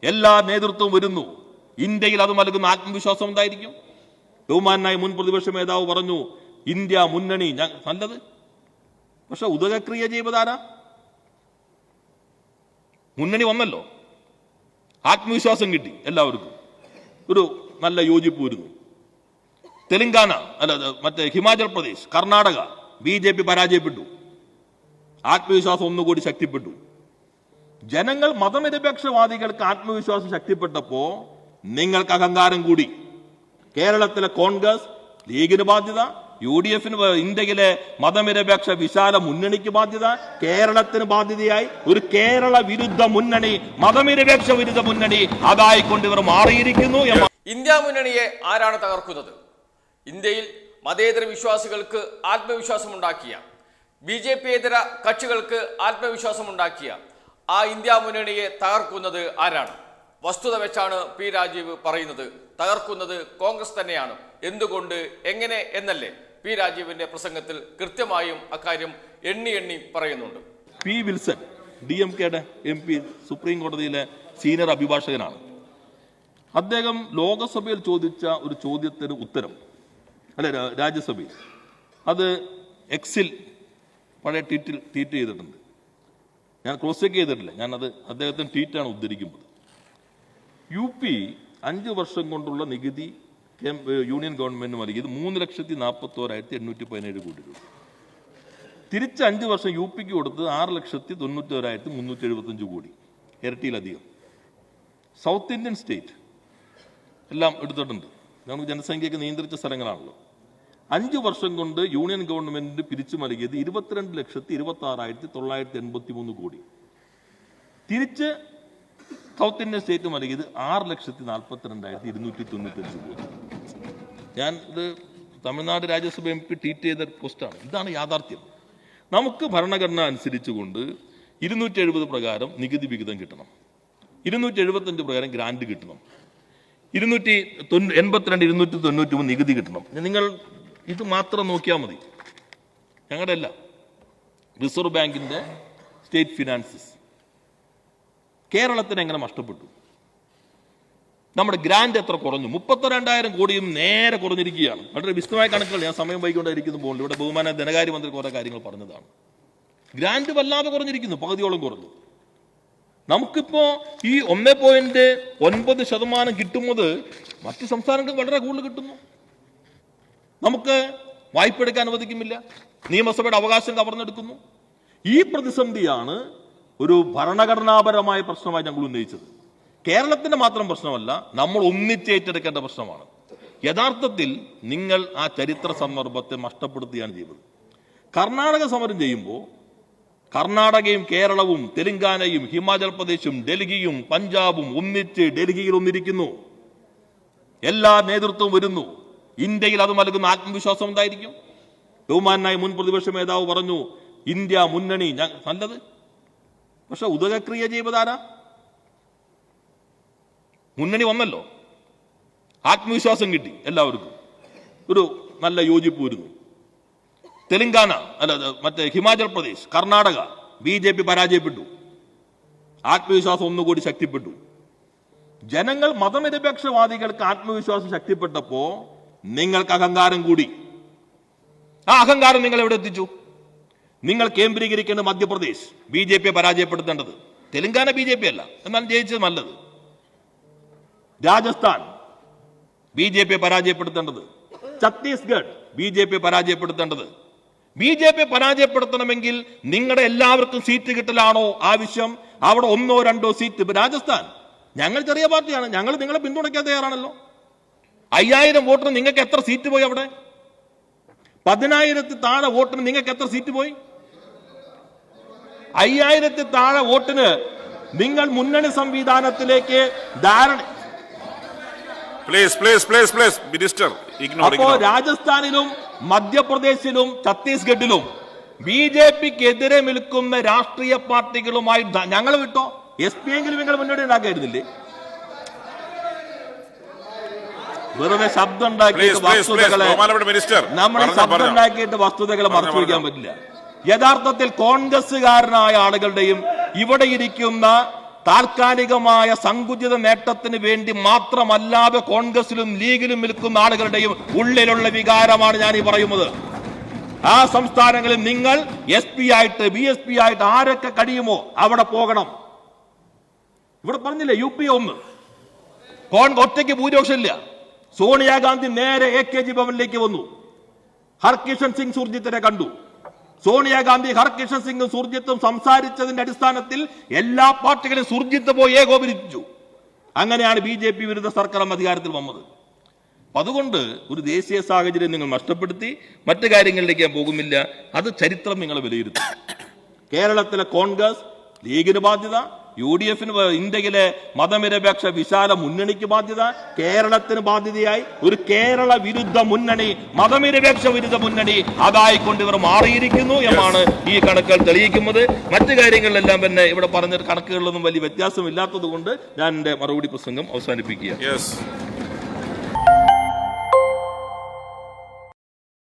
എല്ലാ നേതൃത്വവും വരുന്നു. ഇന്ത്യയിൽ അത് നൽകുന്ന ആത്മവിശ്വാസം ഉണ്ടായിരിക്കും. ബഹുമാനായ മുൻ പ്രതിപക്ഷ നേതാവ് പറഞ്ഞു ഇന്ത്യ മുന്നണി നല്ലത്. പക്ഷെ ഉദകക്രിയ ചെയ്തതാരാ? മുന്നണി വന്നല്ലോ, ആത്മവിശ്വാസം കിട്ടി, എല്ലാവർക്കും ഒരു നല്ല യോജിപ്പ് വരുന്നു. തെലങ്കാന മറ്റേ ഹിമാചൽ പ്രദേശ്, കർണാടക BJP പരാജയപ്പെട്ടു, ആത്മവിശ്വാസം ഒന്നുകൂടി ശക്തിപ്പെട്ടു. ജനങ്ങൾ മതനിരപേക്ഷവാദികൾക്ക് ആത്മവിശ്വാസം ശക്തിപ്പെട്ടപ്പോ നിങ്ങൾക്ക് അഹങ്കാരം കൂടി. കേരളത്തിലെ കോൺഗ്രസ്, ലീഗിന് ബാധ്യത, UDFന്, ഇന്ത്യയിലെ മതനിരപേക്ഷ വിശാല മുന്നണിക്ക് ബാധ്യത, കേരളത്തിന് ബാധ്യതയായി ഒരു കേരള വിരുദ്ധ മുന്നണി, മതനിരപേക്ഷ വിരുദ്ധ മുന്നണി അതായിക്കൊണ്ട് ഇവർ മാറിയിരിക്കുന്നു. ഇന്ത്യ മുന്നണിയെ ആരാണ് തകർക്കുന്നത്? ഇന്ത്യയിൽ മതേതര വിശ്വാസികൾക്ക് ആത്മവിശ്വാസമുണ്ടാക്കിയ, BJP-യേതര കക്ഷികൾക്ക് ആത്മവിശ്വാസമുണ്ടാക്കിയ ആ ഇന്ത്യ മുന്നണിയെ തകർക്കുന്നത് ആരാണ്? വസ്തുത വെച്ചാണ് P. രാജീവ് പറയുന്നത്. തകർക്കുന്നത് കോൺഗ്രസ് തന്നെയാണ്. എന്തുകൊണ്ട്, എങ്ങനെ എന്നല്ലേ P. രാജീവിന്റെ പ്രസംഗത്തിൽ കൃത്യമായും അക്കാര്യം എണ്ണി പറയുന്നുണ്ട്. P. വിൽസൺ DMK-യുടെ MP, സുപ്രീം കോടതിയിലെ സീനിയർ അഭിഭാഷകനാണ്. അദ്ദേഹം ലോകസഭയിൽ ചോദിച്ച ഒരു ചോദ്യത്തിന് ഉത്തരം, രാജ്യസഭയിൽ, അത് എക്സിൽ പഴയ ട്വീറ്റ് ചെയ്തിട്ടുണ്ട്. ഞാൻ ക്രോസ് ചെക്ക് ചെയ്തിട്ടില്ല, ഞാനത് അദ്ദേഹത്തിന് ട്വീറ്റാണ് ഉദ്ധരിക്കുന്നത്. UP 5 വർഷം കൊണ്ടുള്ള നികുതി യൂണിയൻ ഗവൺമെന്റ് നൽകിയത് 3,41,817 കോടി രൂപ. തിരിച്ച് 5 വർഷം UPക്ക് കൊടുത്തത് 6,91,375 കോടി, ഇരട്ടിയിലധികം. സൗത്ത് ഇന്ത്യൻ സ്റ്റേറ്റ് എല്ലാം എടുത്തിട്ടുണ്ട്. നമുക്ക് ജനസംഖ്യയ്ക്ക് നിയന്ത്രിച്ച സ്ഥലങ്ങളാണല്ലോ. 5 വർഷം കൊണ്ട് യൂണിയൻ ഗവൺമെന്റ് പിരിച്ചു നൽകിയത് 22,26,983 കോടി. തിരിച്ച് സൗത്ത് ഇന്ത്യൻ സ്റ്റേറ്റ് നൽകിയത് 6,42,295 കോടി. ഞാൻ ഇത് തമിഴ്നാട് രാജ്യസഭ MP ട്വീറ്റ് ചെയ്ത പോസ്റ്റാണ്. ഇതാണ് യാഥാർത്ഥ്യം. നമുക്ക് ഭരണഘടന അനുസരിച്ചുകൊണ്ട് 270 പ്രകാരം നികുതി വിഹിതം കിട്ടണം, 275 പ്രകാരം ഗ്രാന്റ് കിട്ടണം, 282, 293 നികുതി കിട്ടണം. നിങ്ങൾ ഇത് മാത്രം നോക്കിയാൽ മതി. ഞങ്ങളുടെ അല്ല, റിസർവ് ബാങ്കിന്റെ സ്റ്റേറ്റ് ഫിനാൻസസ് കേരളത്തിന് എങ്ങനെ നഷ്ടപ്പെട്ടു? നമ്മുടെ ഗ്രാന്റ് എത്ര കുറഞ്ഞു? 32,000 കോടിയും നേരെ കുറഞ്ഞിരിക്കുകയാണ്. വളരെ വിശദമായ കണക്കുകൾ ഞാൻ സമയം വൈകൊണ്ടിരിക്കുന്നു. ഇവിടെ ബഹുമാന ധനകാര്യമന്ത്രി കുറെ കാര്യങ്ങൾ പറഞ്ഞതാണ്. ഗ്രാന്റ് വല്ലാതെ കുറഞ്ഞിരിക്കുന്നു, പകുതിയോളം കുറഞ്ഞു. നമുക്കിപ്പോ ഈ 1.9% കിട്ടുന്നത് മറ്റു സംസ്ഥാനങ്ങൾക്ക് വളരെ കൂടുതൽ കിട്ടുന്നു. നമുക്ക് വായ്പ എടുക്കാൻ അനുവദിക്കുന്നില്ല, നിയമസഭയുടെ അവകാശം കവർന്നെടുക്കുന്നു. ഈ പ്രതിസന്ധിയാണ് ഒരു ഭരണഘടനാപരമായ പ്രശ്നമായി ഞങ്ങൾ ഉന്നയിച്ചത്. കേരളത്തിന്റെ മാത്രം പ്രശ്നമല്ല, നമ്മൾ ഒന്നിച്ചേറ്റെടുക്കേണ്ട പ്രശ്നമാണ്. യഥാർത്ഥത്തിൽ നിങ്ങൾ ആ ചരിത്ര സന്ദർഭത്തെ നഷ്ടപ്പെടുത്തുകയാണ് ചെയ്തത്. കർണാടക സമരം ചെയ്യുമ്പോൾ കർണാടകയും കേരളവും തെലങ്കാനയും ഹിമാചൽ പ്രദേശും ഡൽഹിയും പഞ്ചാബും ഒന്നിച്ച് ഡൽഹിയിൽ ഒന്നിരിക്കുന്നു. എല്ലാ നേതൃത്വവും വരുന്നു. ഇന്ത്യയിൽ അത് നൽകുന്ന ആത്മവിശ്വാസം ഉണ്ടായിരിക്കും. ബഹുമാനായ മുൻ പ്രതിപക്ഷ നേതാവ് പറഞ്ഞു ഇന്ത്യ മുന്നണി നല്ലത്. പക്ഷെ ഉദകക്രിയ ചെയ്തതാരാ? മുന്നണി വന്നല്ലോ, ആത്മവിശ്വാസം കിട്ടി, എല്ലാവർക്കും ഒരു നല്ല യോജിപ്പ് വരുന്നു. തെലങ്കാന മറ്റേ ഹിമാചൽ പ്രദേശ്, കർണാടക BJP പരാജയപ്പെട്ടു, ആത്മവിശ്വാസം ഒന്നുകൂടി ശക്തിപ്പെട്ടു. ജനങ്ങൾ മതനിരപേക്ഷവാദികൾക്ക് ആത്മവിശ്വാസം ശക്തിപ്പെട്ടപ്പോ നിങ്ങൾക്ക് അഹങ്കാരം കൂടി. ആ അഹങ്കാരം നിങ്ങൾ എവിടെ എത്തിച്ചു? നിങ്ങൾ കേന്ദ്രീകരിക്കേണ്ട മധ്യപ്രദേശ് BJP പരാജയപ്പെടുത്തേണ്ടത്, തെലങ്കാന BJP അല്ല, എന്നാൽ ജയിച്ചത് നല്ലത്. Rajasthan BJP പരാജയപ്പെടുത്തേണ്ടത്, Chhattisgarh BJP പരാജയപ്പെടുത്തേണ്ടത്. BJP പരാജയപ്പെടുത്തണമെങ്കിൽ നിങ്ങളുടെ എല്ലാവർക്കും സീറ്റ് കിട്ടലാണോ ആവശ്യം? അവിടെ 1 or 2 സീറ്റ്. രാജസ്ഥാൻ ഞങ്ങൾ ചെറിയ പാർട്ടിയാണ്, ഞങ്ങൾ നിങ്ങളെ പിന്തുണയ്ക്കാൻ തയ്യാറാണല്ലോ. 5000 വോട്ടിന് നിങ്ങൾക്ക് എത്ര സീറ്റ് പോയി? അവിടെ 10,000 താഴെ വോട്ടിന് നിങ്ങൾക്ക് എത്ര സീറ്റ് പോയി? 5000 താഴെ വോട്ടിന് നിങ്ങൾ മുന്നണി സംവിധാനത്തിലേക്ക് ധാരണ. അപ്പോ രാജസ്ഥാനിലും മധ്യപ്രദേശിലും ഛത്തീസ്ഗഡിലും BJPക്കെതിരെ നിൽക്കുന്ന രാഷ്ട്രീയ പാർട്ടികളുമായി ഞങ്ങൾ വിട്ടോ. SP എങ്കിലും നിങ്ങൾ മുന്നോട്ട് ഉണ്ടാക്കായിരുന്നില്ലേ? വെറുതെ ശബ്ദം ഉണ്ടാക്കിയിട്ട് വസ്തുതകളെ മറച്ചു വയ്ക്കാൻ പറ്റില്ല. യഥാർത്ഥത്തിൽ കോൺഗ്രസുകാരനായ ആളുകളുടെയും ഇവിടെ ഇരിക്കുന്ന താൽക്കാലികമായ സങ്കുചിത നേട്ടത്തിന് വേണ്ടി മാത്രമല്ലാതെ കോൺഗ്രസിലും ലീഗിലും നിൽക്കുന്ന ആളുകളുടെയും ഉള്ളിലുള്ള വികാരമാണ് ഞാൻ ഈ പറയുന്നത്. ആ സംസ്ഥാനങ്ങളിൽ നിങ്ങൾ SP ആയിട്ട് BSP ആയിട്ട് ആരൊക്കെ കഴിയുമോ അവിടെ പോകണം. ഇവിടെ പറഞ്ഞില്ലേ UP 1 ഒറ്റയ്ക്ക് ഭൂരിപക്ഷം ഇല്ല. സോണിയാഗാന്ധി നേരെ AKG ഭവനിലേക്ക് വന്നു. ഹർകിഷൻ സിംഗ് സുർജിത്തിനെ കണ്ടു. സോണിയാഗാന്ധി ഹർകിഷൻ സിംഗും സുർജിത്തും സംസാരിച്ചതിന്റെ അടിസ്ഥാനത്തിൽ എല്ലാ പാർട്ടികളും സുർജിത്ത് പോയി ഏകോപിച്ചു. അങ്ങനെയാണ് BJP വിരുദ്ധ സർക്കാർ അധികാരത്തിൽ വന്നത്. അതുകൊണ്ട് ഒരു ദേശീയ സാഹചര്യം നിങ്ങൾ നഷ്ടപ്പെടുത്തി മറ്റു കാര്യങ്ങളിലേക്ക് ഞാൻ പോകുന്നില്ല. അത് ചരിത്രം നിങ്ങൾ വിലയിരുത്തും. കേരളത്തിലെ കോൺഗ്രസ് ലീഗിന് ബാധ്യത, UDF ഇന്ത്യയിലെ മതനിരപേക്ഷ വിശാല മുന്നണിക്ക് ബാധ്യത, കേരളത്തിന് ബാധ്യതയായി ഒരു കേരള വിരുദ്ധ മുന്നണി, മതനിരപേക്ഷ വിരുദ്ധ മുന്നണി അതായിക്കൊണ്ട് ഇവർ മാറിയിരിക്കുന്നു എന്നാണ് ഈ കണക്കുകൾ തെളിയിക്കുന്നത്. മറ്റു കാര്യങ്ങളിലെല്ലാം തന്നെ ഇവിടെ പറഞ്ഞ കണക്കുകളിലൊന്നും വലിയ വ്യത്യാസമില്ലാത്തത് കൊണ്ട് ഞാൻ എന്റെ മറുപടി പ്രസംഗം അവസാനിപ്പിക്കുക.